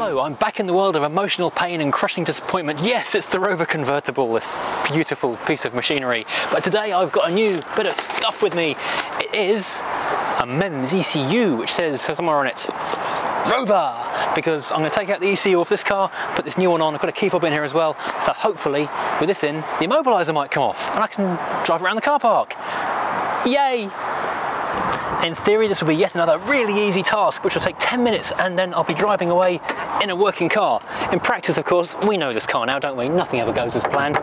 So I'm back in the world of emotional pain and crushing disappointment. Yes, it's the Rover convertible, this beautiful piece of machinery. But today I've got a new bit of stuff with me. It is a MEMS ECU, which says somewhere on it, Rover, because I'm going to take out the ECU off this car, put this new one on. I've got a key fob in here as well, so hopefully with this in, the immobiliser might come off and I can drive around the car park. Yay! In theory, this will be yet another really easy task, which will take 10 minutes and then I'll be driving away in a working car. In practice, of course, we know this car now, don't we? Nothing ever goes as planned.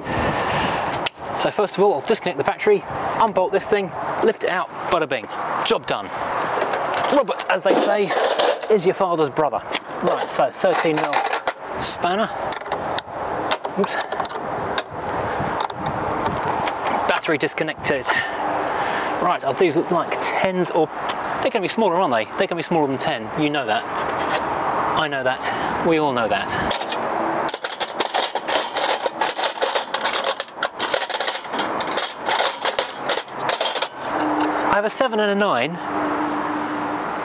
So first of all, I'll disconnect the battery, unbolt this thing, lift it out, bada bing, job done. Robert, as they say, is your father's brother. Right, so 13mm spanner. Oops. Battery disconnected. Right, these look like 10s, or they're going to be smaller, aren't they? They're going to be smaller than 10. You know that. I know that. We all know that. I have a 7 and a 9,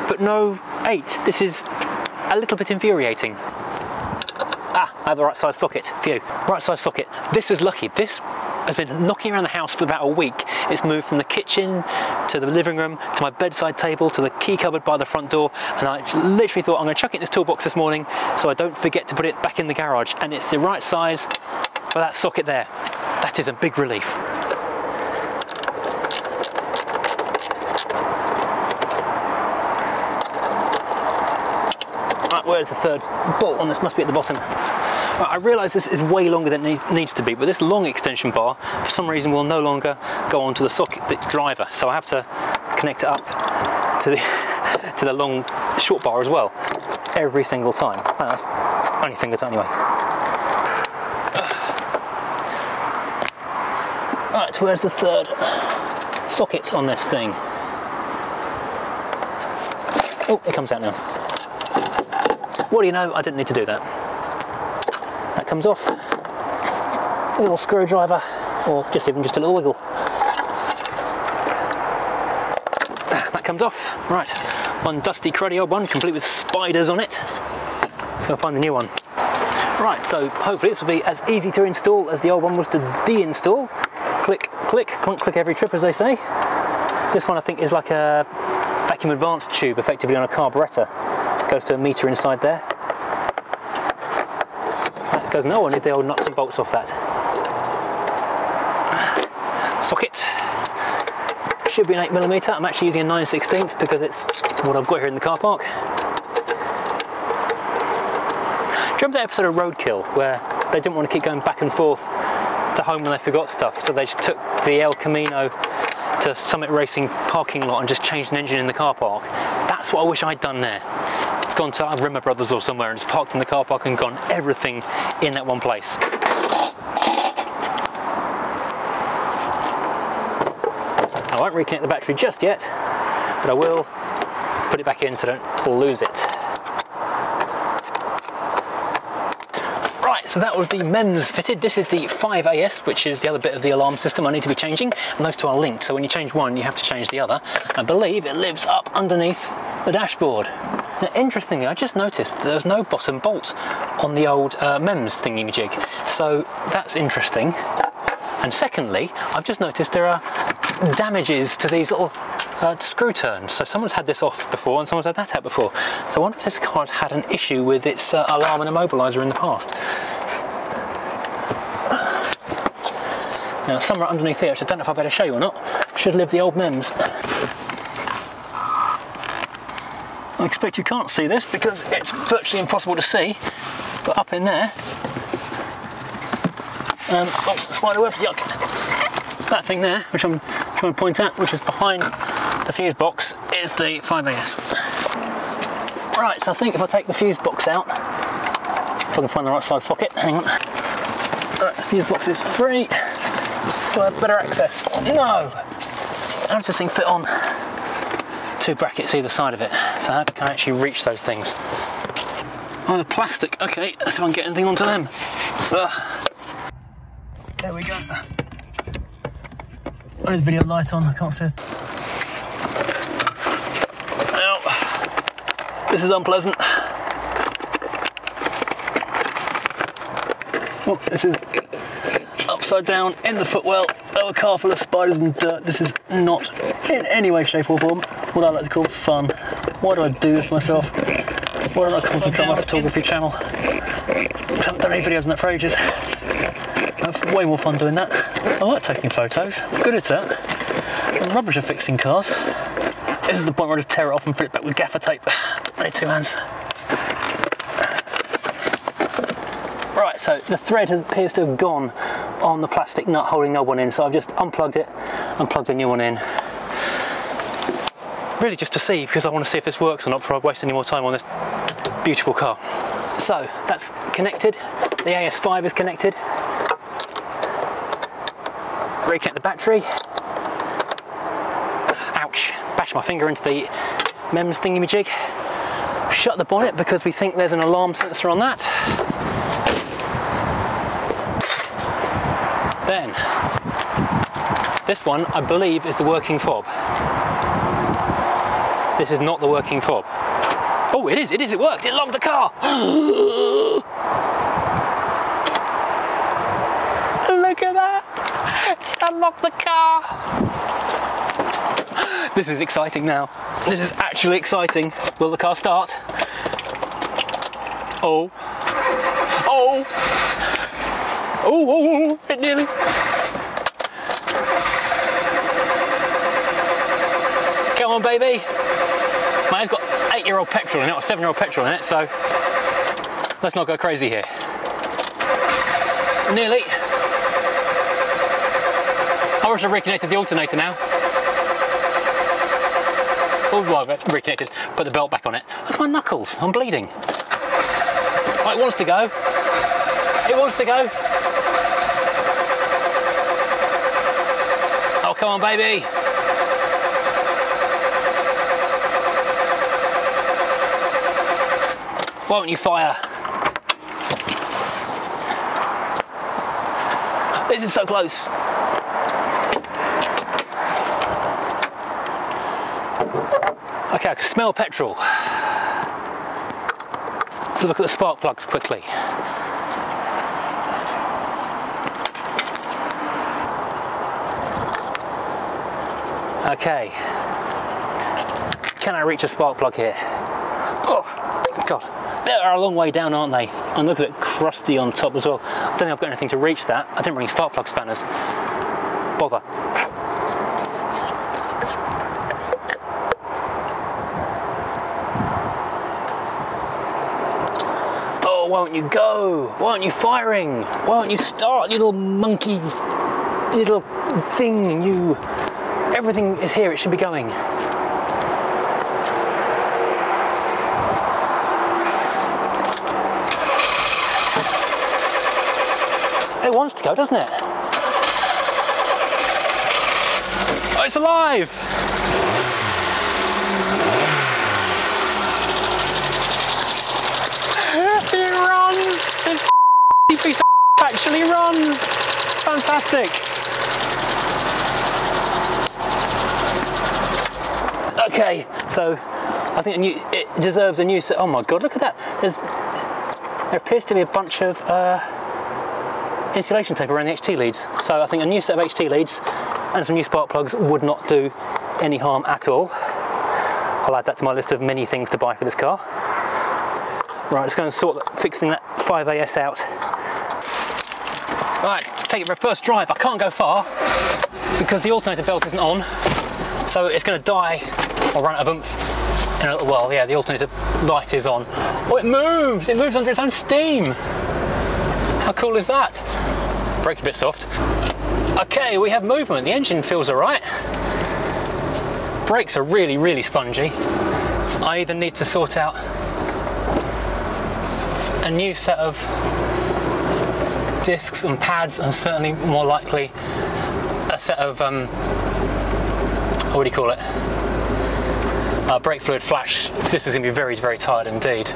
but no 8. This is a little bit infuriating. Ah, I have the right size socket. Phew. Right size socket. This was lucky. This has been knocking around the house for about a week. It's moved from the kitchen to the living room to my bedside table to the key cupboard by the front door, and I literally thought I'm going to chuck it in this toolbox this morning so I don't forget to put it back in the garage, and it's the right size for that socket there. That is a big relief. Right, where's the third bolt on this? Must be at the bottom. I realise this is way longer than it needs to be, but this long extension bar for some reason will no longer go onto the socket, the driver, so I have to connect it up to the long short bar as well every single time. Oh, that's only finger tight anyway. Right, where's the third socket on this thing? Oh, it comes out now. What do you know, I didn't need to do that. That comes off, a little screwdriver, or just a little wiggle. That comes off. Right, one dusty cruddy old one, complete with spiders on it. Let's go find the new one. Right, so hopefully this will be as easy to install as the old one was to deinstall. Click, click, can't click every trip, as they say. This one I think is like a vacuum advanced tube, effectively on a carburettor. Goes to a meter inside there. Because no one need the old nuts and bolts off that. Socket. Should be an 8mm. I'm actually using a 9/16 because it's what I've got here in the car park. Do you remember that episode of Roadkill where they didn't want to keep going back and forth to home when they forgot stuff, so they just took the El Camino to Summit Racing parking lot and just changed an engine in the car park? That's what I wish I'd done there. It's gone to Rimmer Brothers or somewhere and just parked in the car park and gone everything in that one place. I won't reconnect the battery just yet, but I will put it back in so I don't lose it. Right, so that was the MEMS fitted. This is the 5AS, which is the other bit of the alarm system I need to be changing, and those two are linked, so when you change one you have to change the other. I believe it lives up underneath the dashboard. Now, interestingly, I just noticed that there's no bottom bolt on the old MEMS thingy-majig, so that's interesting. And secondly, I've just noticed there are damages to these little screw turns. So someone's had this off before and someone's had that out before. So I wonder if this car's had an issue with its alarm and immobiliser in the past. Now, somewhere underneath here, which I don't know if I better show you or not, should live the old MEMS. I expect you can't see this because it's virtually impossible to see, but up in there, oops, spider webs, yuck. That thing there, which I'm trying to point at, which is behind the fuse box, is the 5AS. Right, so I think if I take the fuse box out, if I can find the right size socket, hang on. Right, the fuse box is free. Do I have better access? No! How does this thing fit on? 2 brackets either side of it, so I can actually reach those things. Oh, the plastic. Okay, let's see if I can get anything onto them. There we go. There's video light on, I can't see it. Ow. This is unpleasant. This is upside down in the footwell of a car full of spiders and dirt. This is not in any way, shape or form what I like to call fun. Why do I do this myself? Why don't I concentrate on my photography channel? I haven't done any videos on that for ages. I have way more fun doing that. I like taking photos, I'm good at it. I'm rubbish at fixing cars. This is the point where I just tear it off and fit it back with gaffer tape. I need 2 hands. Right, so the thread appears to have gone on the plastic nut holding the old one in, so I've just unplugged it and plugged a new one in. Really just to see, because I want to see if this works or not before I waste any more time on this beautiful car. So that's connected, the AS5 is connected. Reconnect the battery. Ouch, bash my finger into the MEMS thingy-majig. Shut the bonnet because we think there's an alarm sensor on that. Then, this one I believe is the working fob. This is not the working fob. Oh, it is, it worked, it locked the car! Look at that! It unlocked the car! This is exciting now. This is actually exciting. Will the car start? Oh. Oh! Oh, it nearly. Come on, baby. Mine's got 8-year-old petrol in it, or 7-year-old petrol in it, so let's not go crazy here. Nearly. I wish I reconnected the alternator now. Oh, well, reconnected. Put the belt back on it. Look at my knuckles. I'm bleeding. Oh, it wants to go. It wants to go. Oh, come on, baby. Won't you fire? This is so close. Okay, I can smell petrol. Let's look at the spark plugs quickly. Okay. Can I reach a spark plug here? Oh, God. They're a long way down, aren't they? And look at it, crusty on top as well. I don't think I've got anything to reach that. I didn't bring spark plug spanners. Bother. Oh, won't you go? Why aren't you firing? Why aren't you start, you little monkey, little thing, you... Everything is here, it should be going. It wants to go, doesn't it? Oh, it's alive! It runs! This piece of actually runs! Fantastic! Okay, so I think it deserves a new set. Oh my God, look at that! There appears to be a bunch of insulation tape around the HT leads. So I think a new set of HT leads and some new spark plugs would not do any harm at all. I'll add that to my list of many things to buy for this car. Right, let's go and sort fixing that 5AS out. Right, let's take it for a first drive. I can't go far because the alternator belt isn't on, so it's going to die or run out of oomph in a little while. Yeah, the alternator light is on. Oh, it moves! It moves under its own steam! How cool is that? Brake's a bit soft. Okay, we have movement. The engine feels alright. Brakes are really, really spongy. I either need to sort out a new set of discs and pads, and certainly more likely a set of what do you call it? Brake fluid flash, because this is going to be very, very tired indeed.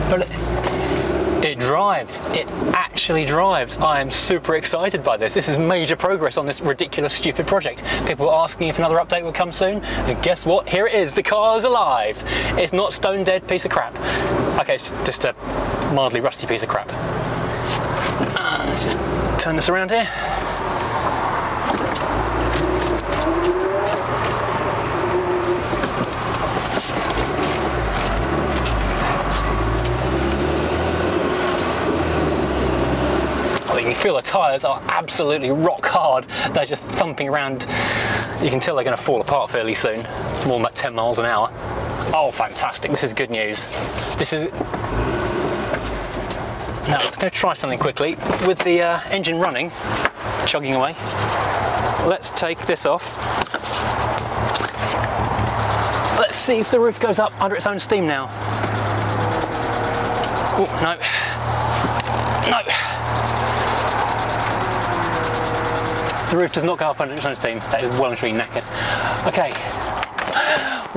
But it it drives. It actually drives. I am super excited by this. This is major progress on this ridiculous, stupid project. People were asking if another update would come soon, and guess what? Here it is. The car's alive. It's not stone dead piece of crap. Okay, it's just a mildly rusty piece of crap. Let's just turn this around here. You can feel the tyres are absolutely rock hard. They're just thumping around. You can tell they're going to fall apart fairly soon. More than about 10 miles an hour. Oh, fantastic. This is good news. This is... Now, I'm going to try something quickly. With the engine running, chugging away, let's take this off. Let's see if the roof goes up under its own steam now. Oh, no. No. The roof does not go up under its own steam. That is well and truly knackered. Okay,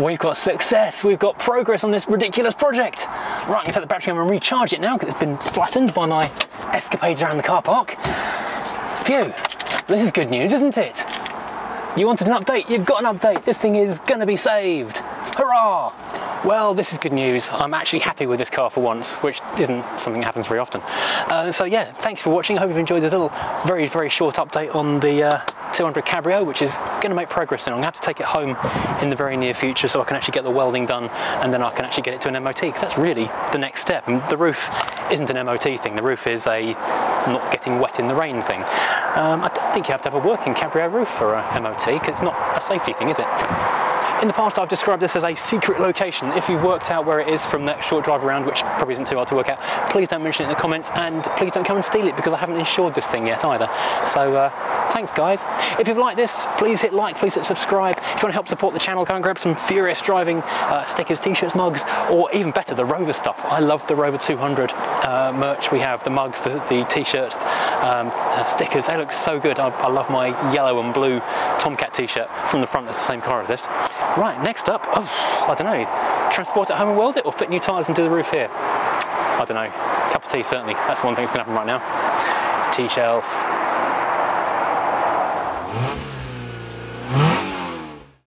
we've got success. We've got progress on this ridiculous project. Right, I'm gonna take the battery home and recharge it now because it's been flattened by my escapades around the car park. Phew, this is good news, isn't it? You wanted an update? You've got an update. This thing is gonna be saved. Hurrah! Well, this is good news. I'm actually happy with this car for once, which isn't something that happens very often. So yeah, thanks for watching. I hope you've enjoyed this little, very, very short update on the 200 Cabrio, which is going to make progress soon. I'm going to have to take it home in the very near future so I can actually get the welding done, and then I can actually get it to an MOT, because that's really the next step. And the roof isn't an MOT thing. The roof is a not getting wet in the rain thing. I don't think you have to have a working Cabrio roof for a MOT, because it's not a safety thing, is it? In the past, I've described this as a secret location. If you've worked out where it is from that short drive around, which probably isn't too hard to work out, please don't mention it in the comments, and please don't come and steal it, because I haven't insured this thing yet either. So thanks guys. If you've liked this, please hit like, please hit subscribe. If you want to help support the channel, go and grab some furious driving stickers, t-shirts, mugs, or even better, the Rover stuff. I love the Rover 200 merch we have, the mugs, the t-shirts, stickers. They look so good. I love my yellow and blue Tomcat t-shirt from the front. That's the same colour as this. Right, next up, I don't know, transport it home and weld it, or fit new tyres and do the roof here? I don't know, cup of tea certainly, that's one thing that's going to happen right now. T-shelf,